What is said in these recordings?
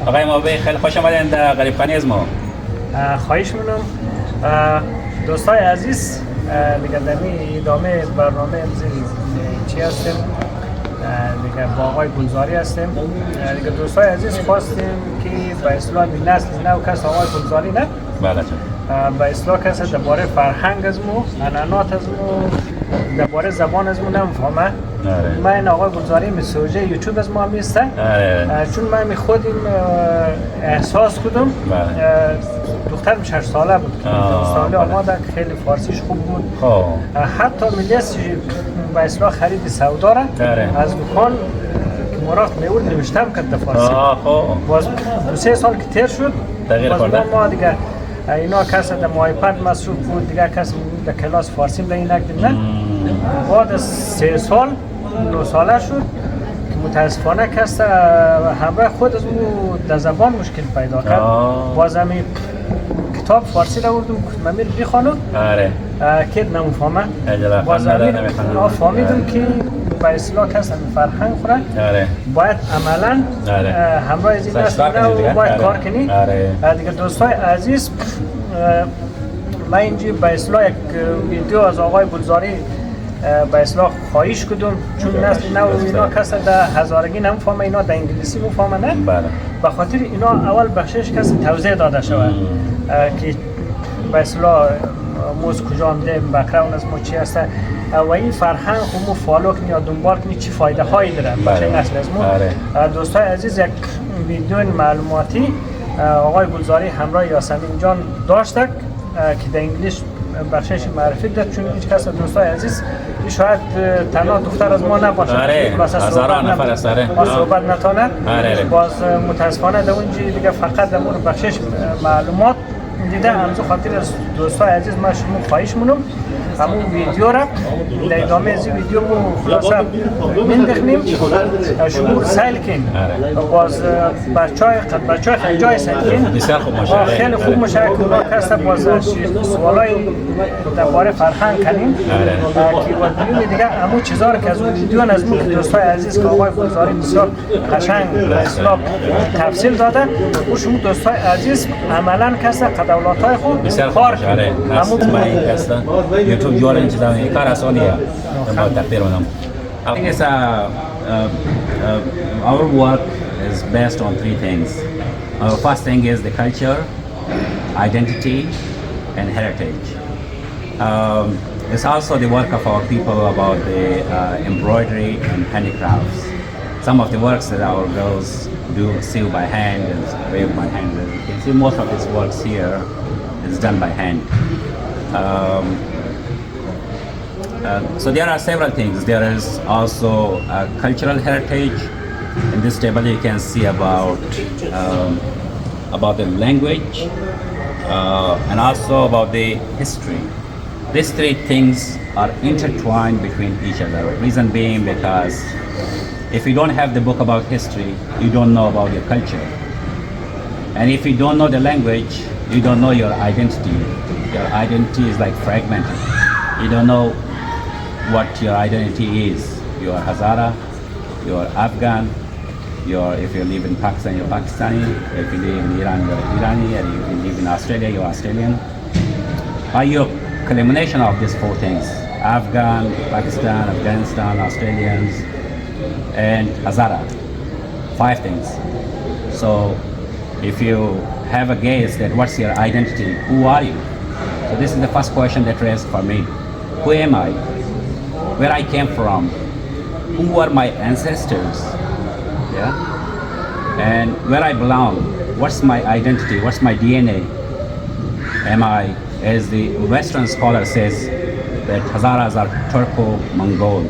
آقای موبی خیلی خوش آمدین در غریب خانی از ما. خواهش می‌کنم دوستای عزیز، دیگه دمی ادامه برنامه چی هستیم دیگه با آقای گلزاری هستیم. دیگه دوستای عزیز خواستیم که به اصطلاح نسل نو کس آقای گلزاری نه؟ بله. به اصطلاح کسی درباره فرهنگ از مو، عنعنات از مو، درباره زبان از مو نمیفهمه. من آقای گلزاری مسوجه یوتیوب از ما میسته چون من خودم احساس کردم. دخترم 6 ساله بود که ساله آماده خیلی فارسیش خوب بود. حتی ملیس به اصطلاح خرید سودا را از دکان که مرافت میورد نوشتم کرد فارسی. باز 2-3 سال که تیر شد باز ما دیگه اینا کسی در مایپد مصروف بود، دیگه کسی در کلاس فارسی در این نکدیم نه. بعد از 3 سال 9 ساله شد که متاسفانه کسی همراه خود از اون در زبان مشکل پیدا کرد. باز همین کتاب فارسی را بردم که من میرم بخوانم که نمیفهمه. باز همین فهمیدم که به اصطلاح کسی فرهنگ خوره باید عملا همراه از این دست باید کار کنی. دیگه دوستای عزیز، من اینجا به اصطلاح یک ویدیو از آقای گلزاری به اصطلاح خواهش کردم چون نسل نو اینا کسی در هزارگی نمیفهمه، اینا در انگلیسی میفهمه نه. به خاطر اینا اول بخشش کسی توضیح داده شود که به اصطلاح موز کجا آمده، بکراون از ما چی هست و این فرهنگ خودمو فالو کنی یا دنبال کنی چی فایده هایی داره چه نسل از ما. دوستای عزیز، یک ویدیو معلوماتی آقای گلزاری همراه یاسمین جان داشته که در انگلیش بخشش معرفی داد چون هیچ کس از دوستای عزیز شاید تنها دختر از ما نباشه هزاران نفر است صحبت نتانه. باز متاسفانه در اونجا دیگه فقط در مورد بخشش معلومات دیده. همزو خاطر از دوستای عزیز ما شما خواهش مونم همون ویدیو را در ادامه از ویدیو مو خلاصه میندخنیم شما سیل کن. باز بچه خیلی جای سیل کن خیلی خوب مشاهده کنه کسا باز سوالای درباره فرهنگ کنیم که با دیون دیگه همون چیزا رو که از اون ویدیو از مو که دوستای عزیز که آقای گلزاری بسیار قشنگ و اسلام تفصیل داده و شما دوستای عزیز عملا کسا قدولاتای خود کار کنیم. همون تو جوالن چیزا کار آسانیه ما تقدیر می‌کنم. I think it's our work is based on 3 things. Our first thing is the culture, identity, and heritage. It's also the work of our people about the embroidery and handicrafts. Some of the works that our girls do sew by hand and weave by hand. You can see most of these works here is done by hand. So there are several things. There is also cultural heritage. In this table you can see about the language and also about the history. These 3 things are intertwined between each other. Reason being because if you don't have the book about history, you don't know about your culture. And if you don't know the language, you don't know your identity. Your identity is like fragmented. You don't know what your identity is. You are Hazara, you are Afghan, if you live in Pakistan, you're Pakistani, if you live in Iran, you're Irani, and if you live in Australia, you're Australian. Are you a culmination of these 4 things? Afghan, Pakistan, Afghanistan, Australians, and Hazara. 5 things. So if you have a guess that what's your identity, who are you? So this is the first question that raised for me. Who am I? Where I came from? Who are my ancestors? Yeah? And where I belong? What's my identity? What's my DNA? Am I, as the Western scholar says, that Hazaras are Turco-Mongol.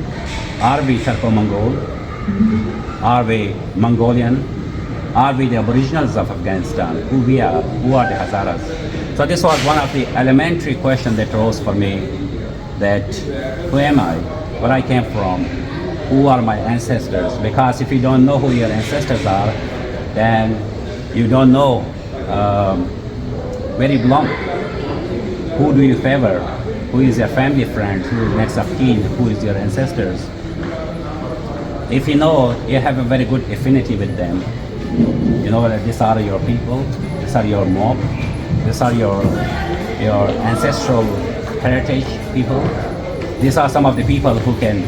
Are we Turco-Mongol? Are we Mongolian? Are we the aboriginals of Afghanistan? Who we are? Who are the Hazaras? So this was one of the elementary questions that rose for me, that who am I? Where I came from? Who are my ancestors? Because if you don't know who your ancestors are, then you don't know where you belong. Who do you favor? Who is your family friend? Who is next of kin? Who is your ancestors? If you know, you have a very good affinity with them, You know that these are your people, these are your mob, these are your ancestral heritage people. These are some of the people who can,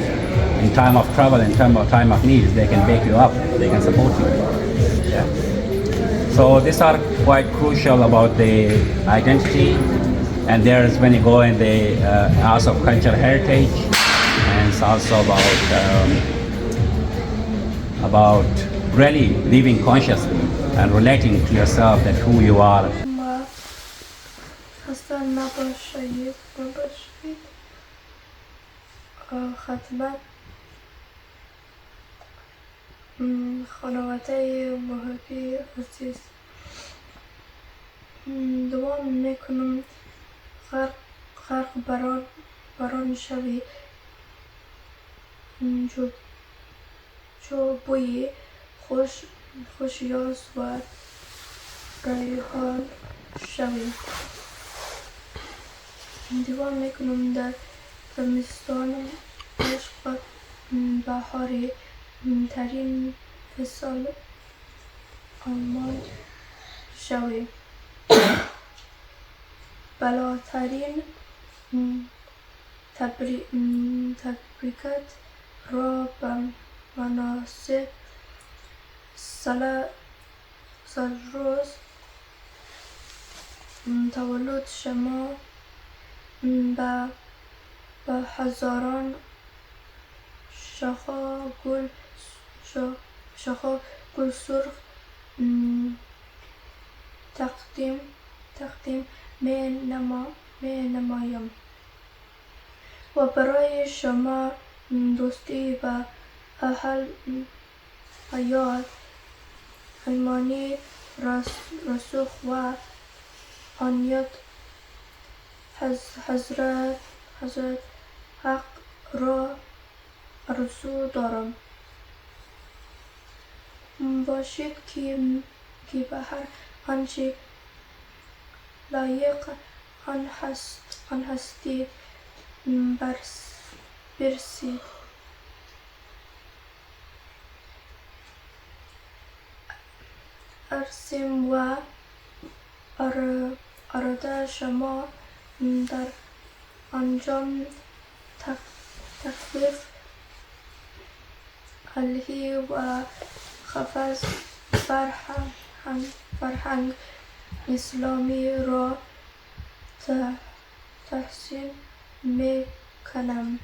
in time of trouble, in time of need, they can back you up, they can support you. Yeah. So these are quite crucial about the identity, and there's when you go in the House of Cultural Heritage, and it's also about really living consciously and relating to yourself that who you are. خدمت خانواده محبی عزیز دعا میکنم غرق بران شوی جو بوی خوش یاس و ریحان شوی دعا میکنم در زمستان عشق و بهاری ترین فصل آماد شوی بلاترین تبریکت را به مناسب سالروز تولد شما به هزاران شاخه گل سرخ تقدیم می نمایم و برای شما دوستی و اهل حیات ایمانی رسوخ و آنیت حضرت حق را آرزو دارم باشید که به هر آنچه لایق آن هستید برسید ارسیم و اراده شما در انجام تخفیف الدی و حفظ فرهنگ اسلامی را تحسین می کنم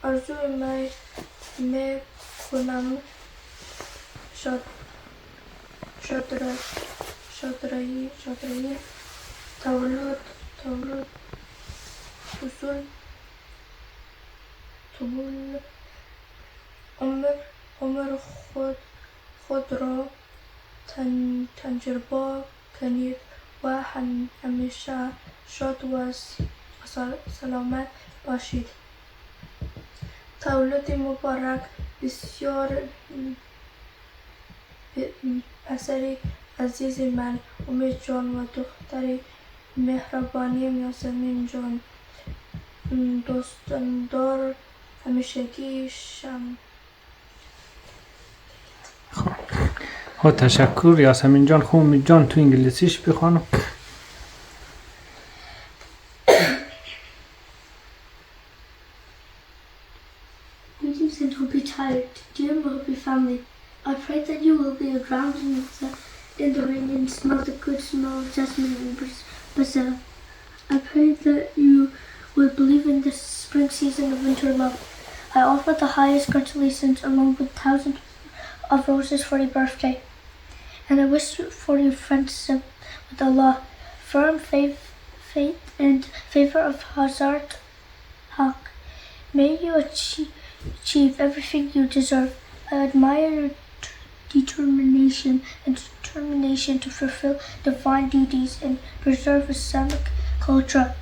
ارزو می کنم شادرایی تولد حصول طول عمر خود را تجربه کنید و همیشه شاد و سلامت باشید تولد مبارک بسیار پسری عزیز من امید جان و دختری مهربانی یاسمین جان دوستاندار همیشگی شم خب تشکر یاسمین جان خوب امید جان تو انگلیسیش بخوانم Greetings and hope you're tired. Dear Mohopi family, I pray that you will be drowned in the rain and smell the good smell of jasmine and basil. I pray that you will believe in the spring season of winter love. I offer the highest congratulations along with thousands of roses for your birthday. And I wish you for your friendship with Allah, firm faith and favor of Hazaragi. May you achieve everything you deserve. I admire your determination to fulfill divine duties and preserve Islamic culture.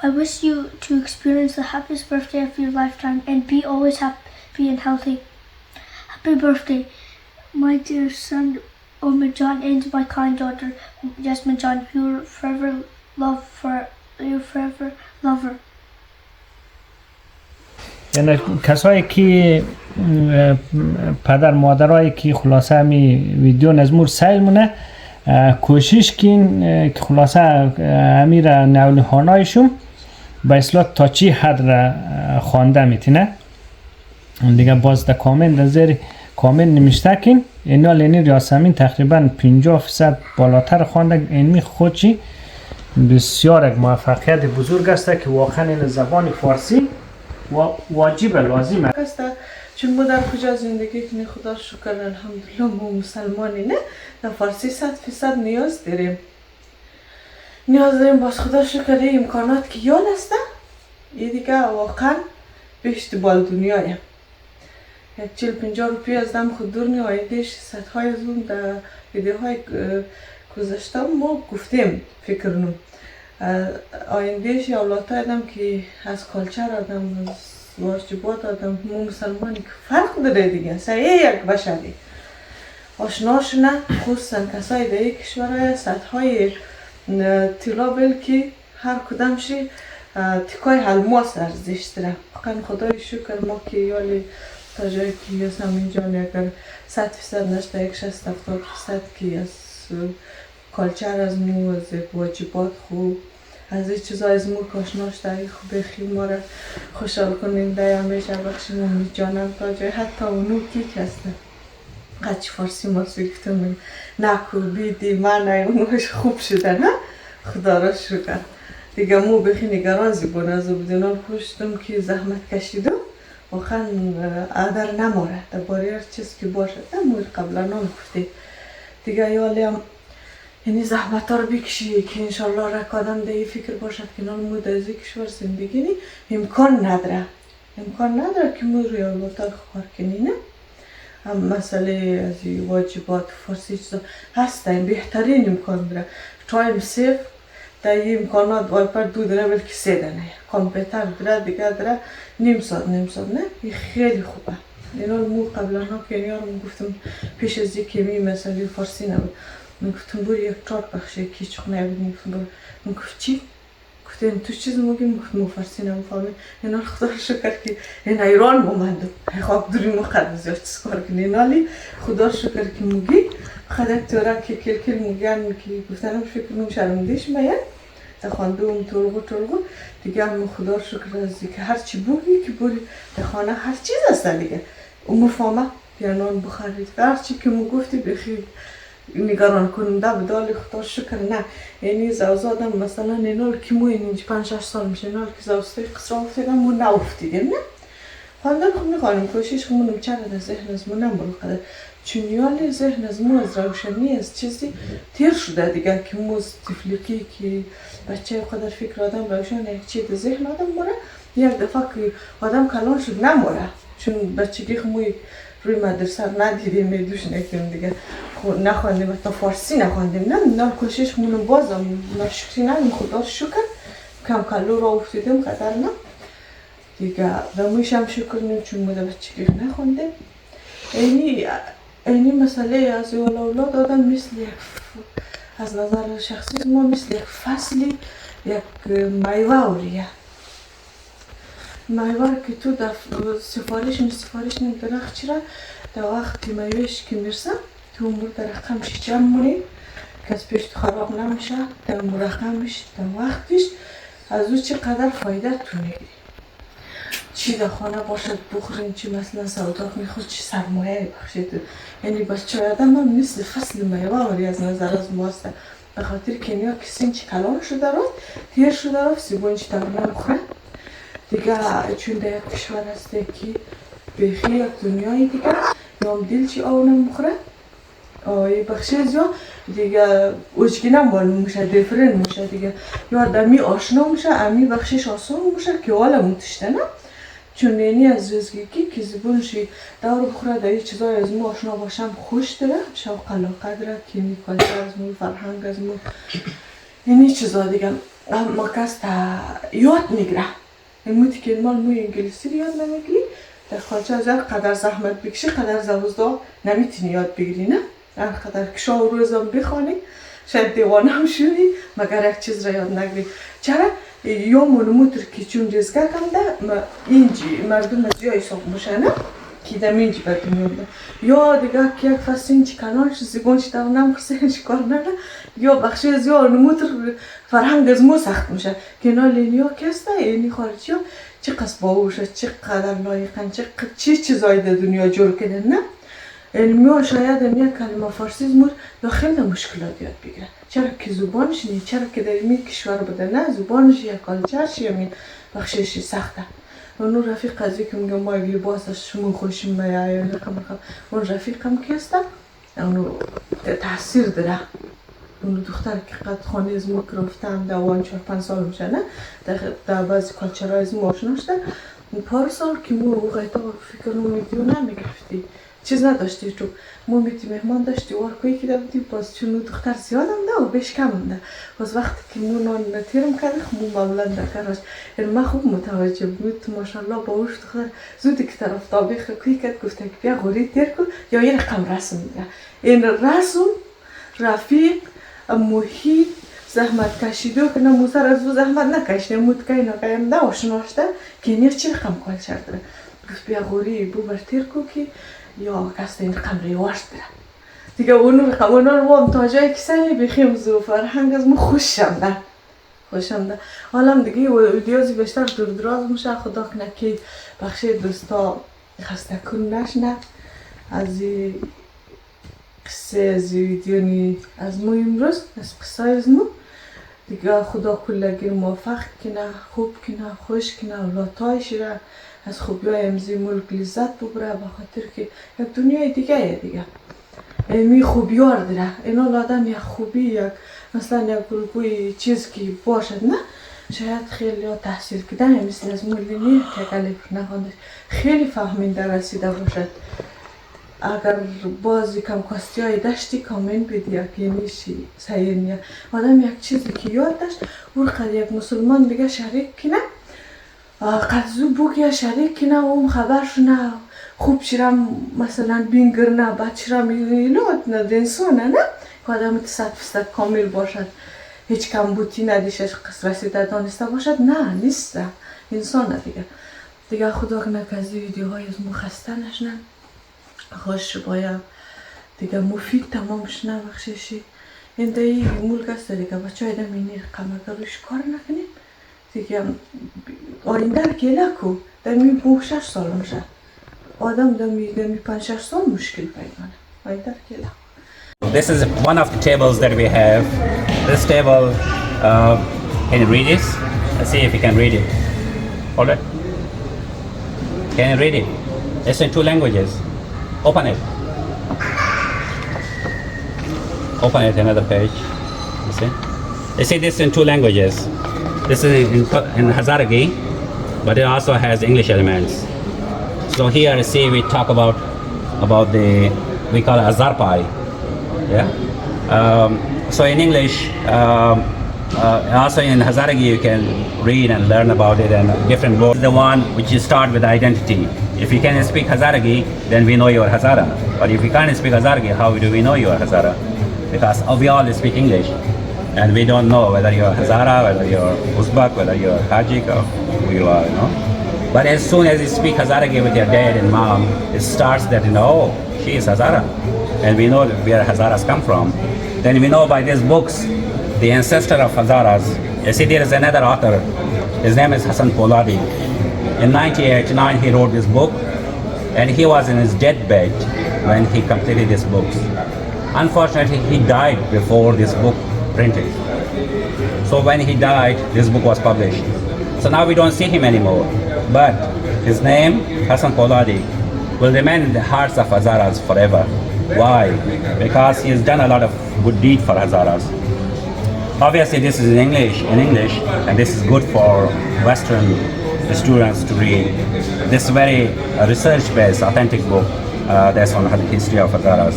I wish you to experience the happiest birthday of your lifetime and be always happy and healthy. Happy birthday, my dear son Omid Jan and my kind daughter Yasmin Jan, your forever lover. یعنی کسایی که پدر مادرایی که خلاصه همی ویدیو نزمور سیل مونه کوشش کن که خلاصه همی را نولهانایشون به اصلاح تا چی حد را خوانده میتونه دیگه باز در کامنت در زیر کامنت نمیشته کن اینا لینی یاسمین تقریبا 50% بالاتر خوانده اینمی خودشی بسیار یک موفقیت بزرگ است که واقعا این زبان فارسی واجب لازم است. چون ما در کجا زندگی کنیم خدا شکر الحمدلله ما مسلمانی نه در فارسی 100% نیاز داریم باز خدا شکر امکانات که یاد است این دیگه واقعا بیشت بال دنیایم 40-50 روپیه از دم خود دور نی آیدهش صدهای از اون در ویدیوهای گذاشته ما گفتیم فکر نم آیندهش اولاد آدم که از کالچر آدم از واجبات آدم ما مسلمانی که فرق داره دیگه سعیه یک بشری آشناشونه خصوصا کسای در یک کشور صدهای طلا بل که هر کدامشی تکای الماس ارزش داره واقعا خدای شکر ما که یالی تجاری که یاسمین جان اگر 100% نشته 60-70% که از کالچر از مو از واجبات خوب از این چیزا از مو کاشناش داری خوب خیلی ما را خوشحال کننده همیشه بخشیم امی جانم تا جای حتی اونو که هستن قچ فارسی ما سویفتم نکو بیدی من اونوش خوب شده نه خدا را شکر دیگه مو بخی نگران زیبون از بدونان خوشتم که زحمت کشیدم واقعا عدر نماره درباره هر چیز که باشد نمور قبلا نام گفته دیگه یالی هم یعنی زحمت ها رو بکشی که انشالله رک آدم ده فکر باشد که نام مو در ازی کشور زندگی نی امکان نداره که مو روی اولوتا خوار کنی نه هم مسئله از واجبات فارسی چیزا هستن بهترین امکان داره تایم سیف در این امکانات وایپر 2 داره بلکه 3 دانه کامپیوتر داره دیگه داره نیم ساعت نه این خیلی خوبه اینا مو قبلا ها که یارم گفتم پیش از اینکه می مسئله فارسی نبود من گفتم بوری یک چارت بخشه کی چخ نبود من گفت چی گفتم تو چیز میگم گفتم فارسی نمیفهمم اینا خدا رو شکر که این ایران مومندم خاک دوری مقدس یا چیز کار کنی نالی خدا شکر که میگی خدا تورا که کل میگن که گفتنم فکر کنم شرمندهش میاد تا خواندم تولگو دیگه هم خدا شکر از که هر چی بگی که بوری در خانه هر چیز هست دیگه اون مفهمه پیانون بخرید هر چی که مو گفتی بخیر نگران کننده بدال خدا شکر نه یعنی زوزادم مثلا اینال که مو این 5-6 سال میشه اینال که زوسته قصر افتیدم مو نافتیدیم نه خواندن خب میخوانیم کوشش خمونم چرا در ذهن از مو نمول قدر چون یالی ذهن از مو از روشنی از چیزی تیر شده دیگه که مو از تفلیقی که بچه قدر فکر آدم روشن یک چی در ذهن آدم موره یک دفعه که آدم کلان شد نموره چون بچگی خموی روی مدرسه ندیدیم میدوش نکنیم دیگه نخواندیم حتی فارسی نخواندیم نه کوشش خمونم بازم نشکری نمیم خدا شکر کم کلو را افتیدیم قدر نه دیگه دمویش هم شکر نیم چون مده بچگی نخواندیم اینی مسئله از اولاد آدم مثل از نظر شخصی ما مثل یک فصلی یک میوه اوریه میوه که تو در سفارش نیم درخت چرا در وقتی میوهش که میرسه تو امور درختمش جمع مونی که از پیش خراب نمیشه در مرخمش در وقتش از او چقدر فایده تو میگیری چی در خانه باشد بخورین چی مثلا سودا میخواد چی سرمایه بخشید یعنی بچه آدم هم مثل فصل میوه آوری از نظر از ماست به خاطر که نیا کسی چی کلان شده رو تیر شده رو سیبون چی تقریبا بخوره دیگه چون در یک کشور هسته که بخی یک دنیای دیگه نام دیل چی آونم بخوره یه بخشی از یا دیگه اوچگی نموالم میشه دیفرن میشه دیگه یا دمی آشنا میشه امی بخشیش آسان میشه که حالا متشته نه چون یعنی از رزگی که زبونشی دور بخوره در یه چیزای از مو آشنا باشم خوش داره شوق علاقه داره کمی کالچر از مو فرهنگ از مو یعنی چیزا دیگه ما کس تا یاد میگره موتی که مال مو انگلیسی رو یاد نمیگیری در کالچر از قدر زحمت بکشی قدر زوزده نمیتونی یاد بگیری نه قدر کشا و روزم بخوانی شاید دیوانه هم شونی مگر یک چیز را یاد نگیری چرا؟ یا مونموتر که چون رزگه کم ده اینجی مردم از جای حساب میشه نه کی دمینج به دنیا ده یا دیگه که یک فصل اینچ کنارش زیگونش دارم خسینش کار نه یا بخشی از یا نموتر فرهنگ از مو سخت میشه که نالینیا کسته اینی خارجی ها چه قصد باوشه چه قدر لایقن چه چیزایی در دنیا جور کردن نه علمی شاید یک کلمه فارسی زمور داخل در مشکلات یاد بگیره چرا که زبانش نیست چرا که در این کشور بوده نه زبانش یا کالچرش یا می بخشش سخته اون رفیق قضیه که میگم ما لباسش شما خوشیم میایه اون رفیقم که هسته اون تاثیر داره اون دختر که قد خانه از ما گرفتن دوان 4-5 سال میشه نه در بعضی کالچرهای از ما آشنا شده پارسال که ما وقتا فکر ویدیو نمیگرفتی چیز نداشتی تو ما میتی مهمان داشتی وارکویی که داشتی باز چون دختر زیادم ده و بیش کم ده باز وقتی که ما نان نتیرم کرده مو معمولا دکرش یعنی من خوب متوجه بود ماشاءالله باوش دختر زودی که طرف طابق کوی کرد گفته که بیا غوری تیر کن یا یه رقم رسم میده این رسم رفیق محیط زحمت کشیدو که نموزر از او زحمت نکشیده مود که اینا قیم ده آشناشته که اینیخ چی رقم کال کرده گفت بیا غوری بو بر تیر کن که یا کسی این رقم ریواش داره دیگه اون رقم اون رو هم تا جایی که سنی بخیم زو فرهنگ از ما خوشم ده حالا دیگه ویدیوزی بیشتر دور دراز میشه خدا کنه که بخشی دوستا خسته کن نشنه از قصه از ویدیو نی از ما امروز از قصه از ما دیگه خدا کلگی موفق کنه خوب کنه خوش کنه اولادهایش را از خوبی‌های امزی ملک لذت ببره بخاطر که یک دنیای دیگه می خوبیار داره اینا آدم یک خوبی یک مثلا یک گروهی چیز که باشد نه شاید خیلی تحصیل کردن مثل از مولینی که کلی نخوندش خیلی فهمنده رسیده باشد اگر بازی کم کاستی های داشتی کامنت بدی که نیشی صحیح نیه آدم یک چیزی که یاد داشت اون قد یک مسلمان دیگه شریک کنه قد زو بوگیا شریک کنه اون خبرش نه خوب شیرم مثلا بینگر نه بد شیرم ایلود نه دنسونه نه که آدم 100% کامل باشد هیچ کم بوتی ندیشش قصد رسیده دانسته باشد نه نیسته انسانه دیگه خدا کنه که از ویدیوهای از ما خسته نشنن خوش باید دیگه مفید تمام شنه بخششی این دایی مولک است دیگه بچه های دمینی رقم اگر روش کار نکنیم دیگه آینده رو گله کو دمی 5-6 سال میشه آدم دمی 5-6 سال مشکل پیدانه آینده رو گله This is one of the tables that we have. This table, can you read this? Let's see if you can read it. Hold it. Can you read it? It's in 2 languages. Open it. Open it another page. You see? You see this in 2 languages. This is in Hazaragi, but it also has English elements. So here, you see, we talk about we call it azarpai. Yeah. So in English, also in Hazaragi, you can read and learn about it and different words. The one which you start with identity. If you can speak Hazaragi, then we know you are Hazara. But if you can't speak Hazaragi, how do we know you are Hazara? Because we all speak English, and we don't know whether you are Hazara, whether you are Uzbek, whether you are Tajik, or who you are, you know. But as soon as you speak Hazaragi with your dad and mom, it starts that, you know, oh, she is Hazara. And we know where Hazaras come from. Then we know by these books, the ancestor of Hazaras. You see, there is another author. His name is Hassan Poladi. In 1989, he wrote this book, and he was in his deathbed when he completed this book. Unfortunately, he died before this book printed. So when he died, this book was published. So now we don't see him anymore. But his name, Hassan Poladi, will remain in the hearts of Hazaras forever. Why? Because he has done a lot of good deed for Hazaras. Obviously, this is in English, and this is good for Western students to read. This is very research-based, authentic book that's on the history of Hazaras.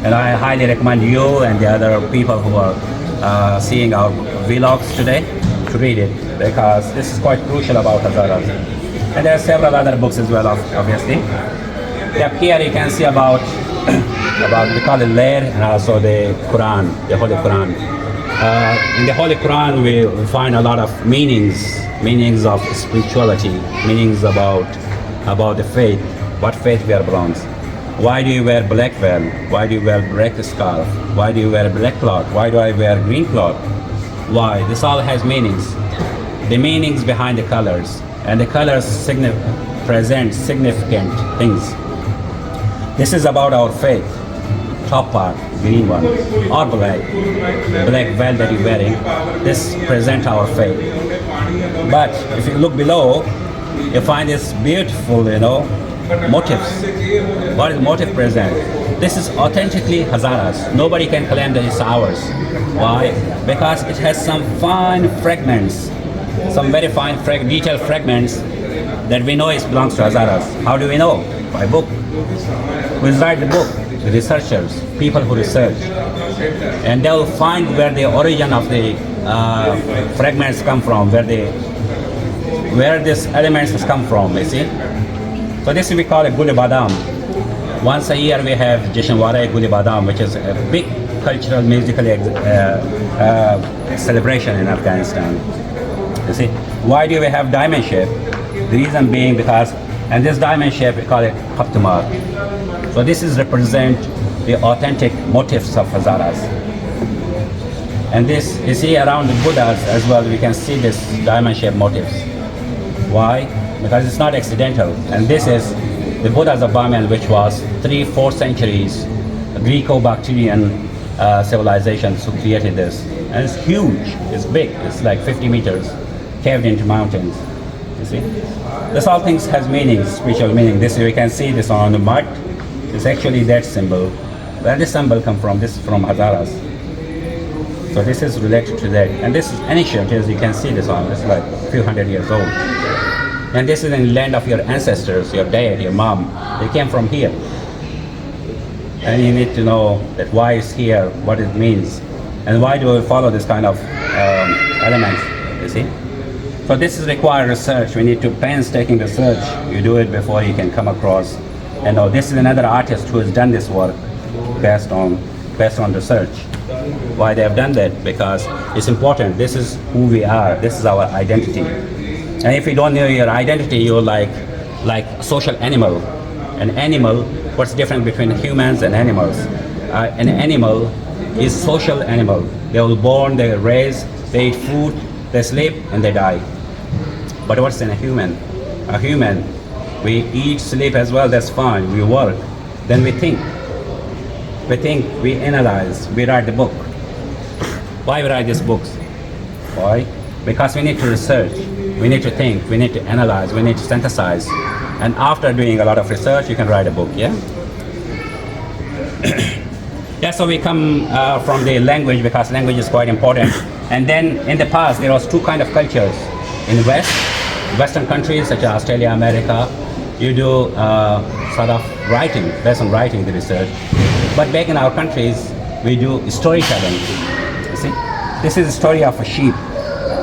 And I highly recommend you and the other people who are seeing our vlogs today to read it, because this is quite crucial about Hazaras. And there are several other books as well, obviously. Here you can see about we call it Lair, and also the Quran, the Holy Quran. In the Holy Quran, we find a lot of meanings of spirituality, meanings about the faith. what faith we are belongs. Why do you wear black veil? Why do you wear black scarf? Why do you wear black cloth? Why do I wear green cloth? Why? This all has meanings. The meanings behind the colors, and the colors present significant things. This is about our faith. Top part, green one, or black veil that you're wearing. This present our faith. But if you look below, you find this beautiful, motifs. What is motif present? This is authentically Hazaras. Nobody can claim that it's ours. Why? Because it has some fine fragments, some very fine detailed fragments that we know it belongs to Hazaras. How do we know? By book. We write the book. The researchers, people who research, and they will find where the origin of the fragments come from, where these elements has come from. You see. So this we call a Guli Badam. Once a year we have Jashanwara Guli Badam, which is a big cultural musical celebration in Afghanistan. You see. Why do we have diamond shape? The reason being because, and this diamond shape we call it Khaptumar. So this is represent the authentic motifs of Hazaras. And this, you see around the Buddhas as well, we can see this diamond-shaped motifs. Why? Because it's not accidental. And this is the Buddha's of Bamiyan, which was 3-4 centuries Greco-Bactrian civilizations who created this. And it's huge, it's big, it's like 50 meters, caved into mountains. You see? This all things has meanings, spiritual meaning. This we can see this on the mud. It's actually that symbol. Where this symbol come from? This is from Hazaras. So this is related to that. And this is ancient, as you can see this on. It's like a few hundred years old. And this is in the land of your ancestors, your dad, your mom. They came from here. And you need to know that why it's here, what it means, and why do we follow this kind of elements, you see? So this is required research. We need to painstaking research. You do it before you can come across. And this is another artist who has done this work based on research. Why they have done that? Because it's important. This is who we are. This is our identity. And if you don't know your identity, you're like a social animal. An animal, what's the difference between humans and animals? An animal is social animal. They were born, they raise, they eat food, they sleep, and they die. But what's in a human? A human, we eat, sleep as well, that's fine. We work. Then we think. We analyze, we write the book. Why we write these books? Why? Because we need to research, we need to think, we need to analyze, we need to synthesize. And after doing a lot of research, you can write a book, yeah? Yeah, so we come from the language, because language is quite important. And then in the past, there was two kind of cultures. In the Western countries such as Australia, America, you do sort of writing, based on writing the research. But back in our countries, we do storytelling. You see, this is a story of a sheep.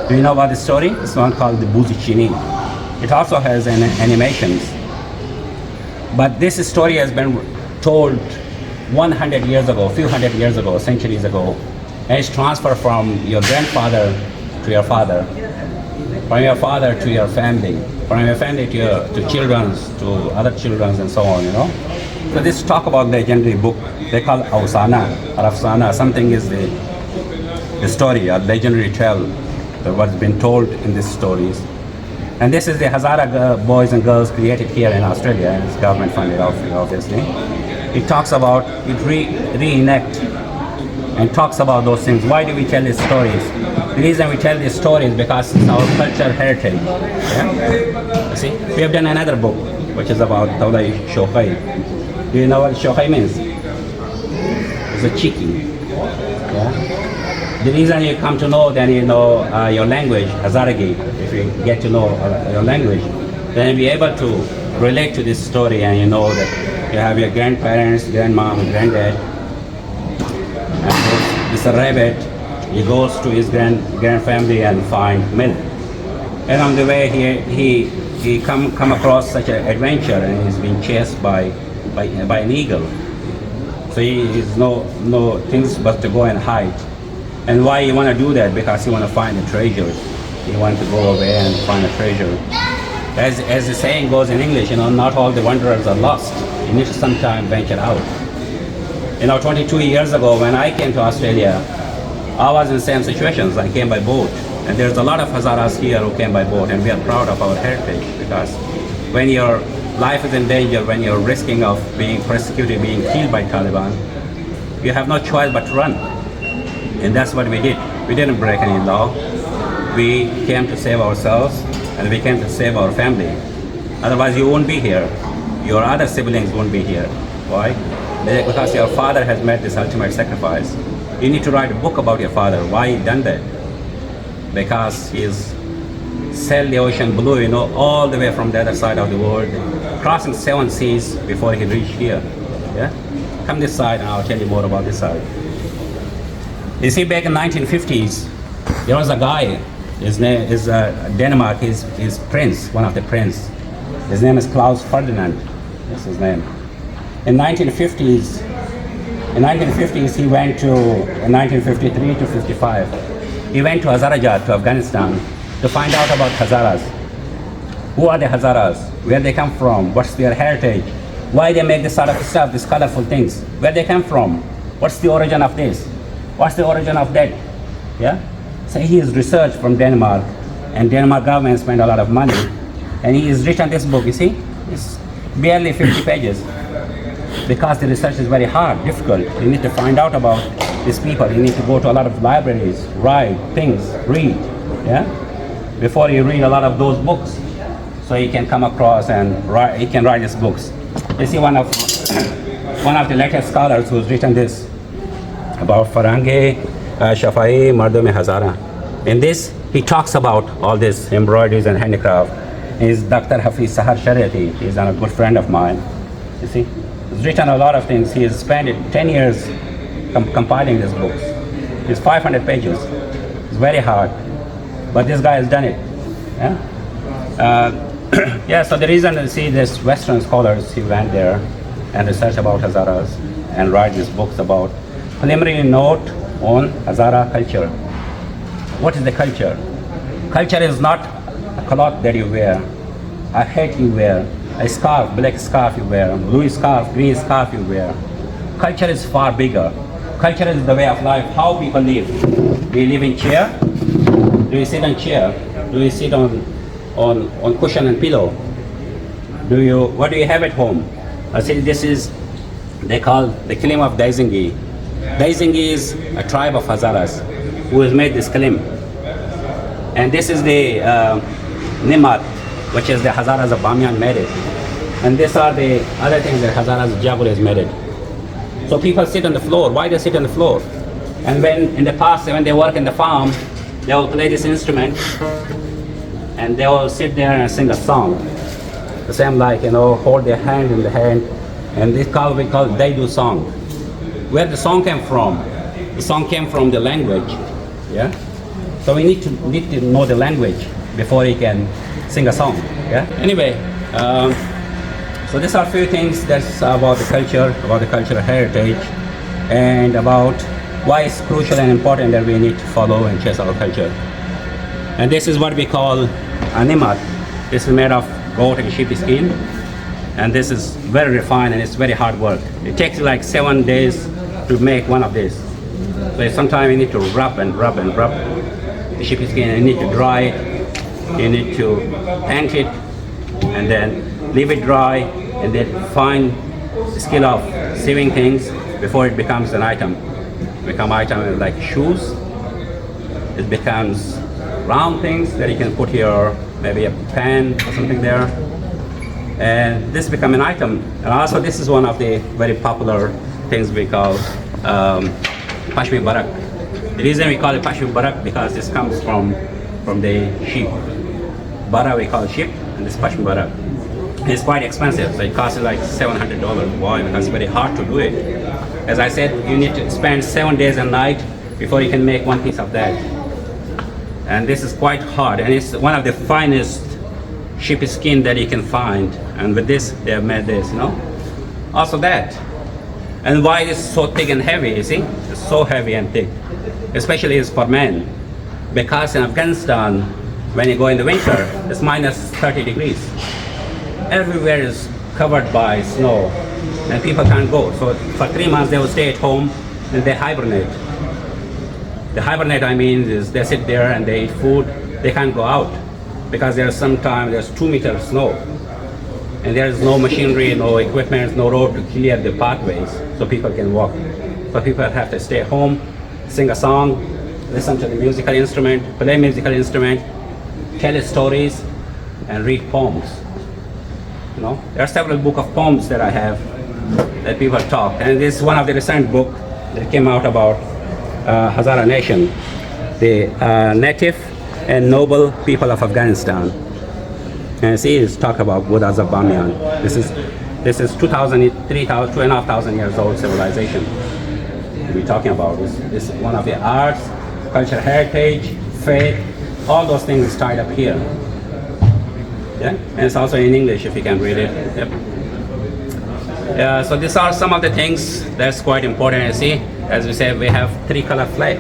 Do you know about the story? It's one called the Buzi Chini. It also has animations. But this story has been told 100 years ago, a few hundred years ago, centuries ago. And it's transferred from your grandfather to your father, from your father to your family, from your family to children's, to other children's, and so on, you know. So this talk about the legendary book, they call Awsana or Afsana. Something is the story, a legendary tale that was been told in these stories. And this is the Hazara boys and girls created here in Australia, and it's government funded, obviously. It talks about, it reenact and talks about those things. Why do we tell these stories? The reason we tell these stories is because it's our cultural heritage. Yeah? You see, we have done another book which is about Tawlai Shokai. Do you know what Shokai means? It's a cheeky. Yeah? The reason you come to know, then you know your language, Hazaragi. If you get to know your language, then you'll be able to relate to this story, and you know that you have your grandparents, grandmom, and granddad. And this rabbit, he goes to his grandfamily and find milk. And on the way he come across such an adventure, and he's being chased by an eagle. So he has no things but to go and hide. And why you want to do that? Because you want to find a treasure. You want to go away and find a treasure. as the saying goes in English, not all the wanderers are lost. You need to sometime venture out. 22 years ago when I came to Australia, I was in the same situations. I came by boat. And there's a lot of Hazaras here who came by boat, and we are proud of our heritage, because when your life is in danger, when you're risking of being persecuted, being killed by Taliban, you have no choice but to run. And that's what we did. We didn't break any law. We came to save ourselves, and we came to save our family. Otherwise you won't be here. Your other siblings won't be here. Why? Because your father has made this ultimate sacrifice. You need to write a book about your father, why he done that. Because he's sailed the ocean blue, all the way from the other side of the world, crossing 7 seas before he reached here. Yeah? Come this side and I'll tell you more about this side. You see, back in 1950s, there was a guy, his name is Denmark, he's prince, one of the prince. His name is Claus Ferdinand, that's his name. In 1950s, he went to, in 1953 to 55, he went to Hazaragi, to Afghanistan, to find out about Hazaras. Who are the Hazaras? Where they come from? What's their heritage? Why they make this sort of stuff, these colorful things? Where they come from? What's the origin of this? What's the origin of that? Yeah? So he is researched from Denmark, and Denmark government spent a lot of money, and he has written this book, you see? It's barely 50 pages. Because the research is very hard, difficult. You need to find out about these people. You need to go to a lot of libraries, write things, read, yeah? Before you read a lot of those books, so you can come across and write, you can write these books. You see one of the latest scholars who's written this about Farangi, Shafai, Mardum Hazara. In this, he talks about all this embroideries and handicraft. He's Dr. Hafiz Sahar Shariati. He's a good friend of mine. You see? He's written a lot of things. He has spent 10 years compiling these books. It's 500 pages. It's very hard. But this guy has done it. Yeah? So the reason you see this Western scholars, he went there and researched about Hazaras and write these books about preliminary note on Hazara culture. What is the culture? Culture is not a cloth that you wear, a hat you wear, a scarf, black scarf you wear, blue scarf, green scarf you wear. Culture is far bigger. Culture is the way of life, how people live. Do you live in chair? Do you sit on chair? Do you sit on cushion and pillow? What do you have at home? I say this is, they call the kilim of Daizingi. Daizingi is a tribe of Hazaras who has made this kilim. And this is the Nimat, which is the Hazaras of Bamyan made it. And these are the other things that Hazaras Jagul has made it. So people sit on the floor. Why they sit on the floor? And when in the past, when they work in the farm, they will play this instrument and they will sit there and sing a song. The same like, hold their hand in the hand, and we call they do song. Where the song came from? The song came from the language, yeah? So we need to know the language before you can sing a song, yeah? Anyway, so these are a few things that's about the culture, about the cultural heritage, and about why it's crucial and important that we need to follow and chase our culture. And this is what we call animat. This is made of goat and sheep skin, and this is very refined and it's very hard work. It takes like 7 days to make one of these. So sometimes you need to rub the sheep skin, and you need to dry it, you need to paint it, and then leave it dry, and then find the skill of sewing things before it becomes an item. Become item like shoes. It becomes round things that you can put here, maybe a pen or something there. And this become an item. And also this is one of the very popular things we call Pashmi Barak. The reason we call it Pashmi Barak because this comes from the sheep. Bara we call sheep, and this Pashmi Barak. It's quite expensive, so it costs like $700. Why? Because it's very hard to do it. As I said, you need to spend 7 days and night before you can make one piece of that. And this is quite hard, and it's one of the finest sheep skin that you can find. And with this, they have made this, Also that. And why it's so thick and heavy, you see? It's so heavy and thick. Especially it's for men. Because in Afghanistan, when you go in the winter, it's minus 30 degrees. Everywhere is covered by snow and people can't go. So for 3 months they will stay at home and they hibernate. The hibernate, I mean, is they sit there and they eat food. They can't go out because there's 2 meters snow. And there is no machinery, no equipment, no road to clear the pathways so people can walk. So people have to stay home, sing a song, listen to the musical instrument, play musical instrument, tell stories, and read poems. You know, there are several books of poems that I have that people talk, and this is one of the recent book that came out about Hazara Nation, the native and noble people of Afghanistan. And see, it's talk about Buddha Zabamian. This is 2,500 years old civilization we're talking about. This is one of the arts, cultural heritage, faith, all those things tied up here. Yeah, and it's also in English if you can read it. Yep. So these are some of the things that's quite important. You see, as we say, we have 3-color flag,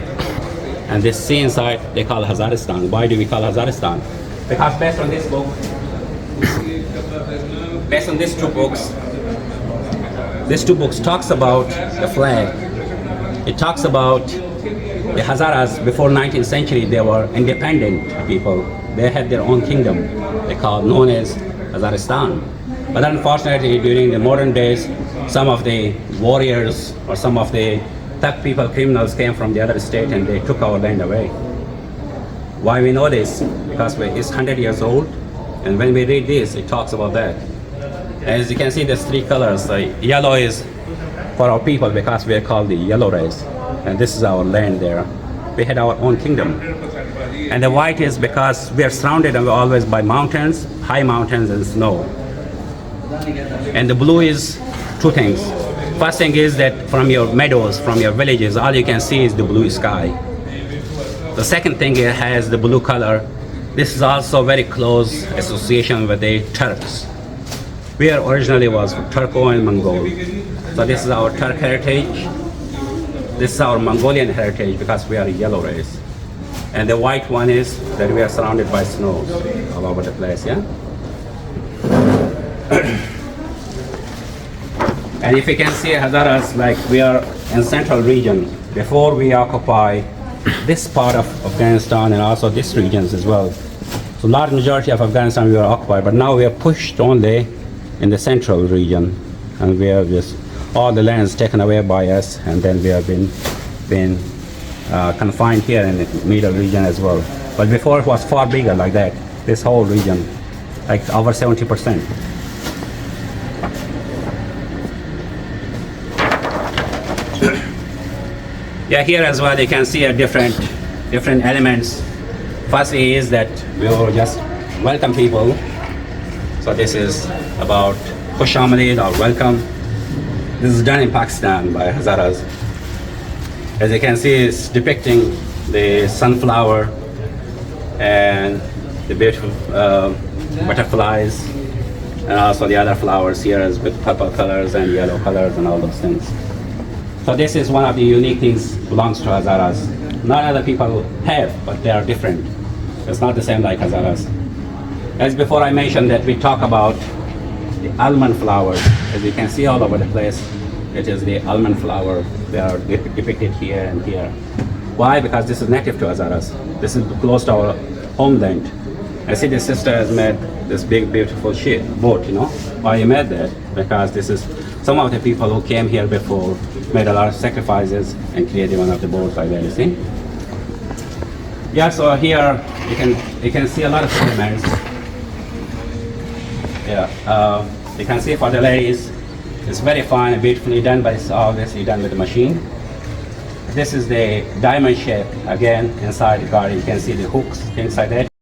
and this sea inside they call Hazaristan. Why do we call Hazaristan? Because based on this book, based on these two books talks about the flag. It talks about the Hazaras before 19th century. They were independent people. They had their own kingdom. They called known as Hazaristan. But unfortunately, during the modern days, some of the warriors or some of the thug people, criminals came from the other state and they took our land away. Why we know this? Because it's 100 years old, and when we read this, it talks about that. As you can see, there's 3 colors. Yellow is for our people because we are called the yellow race, and this is our land there. We had our own kingdom. And the white is because we are surrounded always by mountains, high mountains and snow. And the blue is 2 things. First thing is that from your meadows, from your villages, all you can see is the blue sky. The second thing, it has the blue color. This is also very close association with the Turks. We originally was Turco and Mongol. So this is our Turk heritage. This is our Mongolian heritage because we are a yellow race. And the white one is that we are surrounded by snow all over the place, yeah? And if you can see Hazaras, like we are in central region. Before we occupy this part of Afghanistan and also these regions as well. So large majority of Afghanistan we are occupied, but now we are pushed only in the central region. And we have just all the lands taken away by us, and then we have been confined here in the middle region as well. But before it was far bigger like that, this whole region, like over 70%. Yeah, here as well you can see different elements. Firstly is that we will just welcome people. So this is about Khush Aamdeed or welcome. This is done in Pakistan by Hazaras. As you can see, it's depicting the sunflower and the beautiful butterflies, and also the other flowers here is with purple colors and yellow colors and all those things. So this is one of the unique things belongs to Hazaras. Not other people have, but they are different. It's not the same like Hazaras. As before I mentioned that we talk about the almond flowers. As you can see all over the place, it is the almond flower. They are depicted here and here. Why? Because this is native to Hazaras. This is close to our homeland. I see the sister has made this big beautiful boat, you know. Why you made that? Because this is some of the people who came here before made a lot of sacrifices and created one of the boats like that, you see. Yeah, so here you can see a lot of elements. Yeah, you can see for the ladies, it's very fine and beautifully done, but it's obviously done with the machine. This is the diamond shape, again, inside the garden. You can see the hooks, things like that.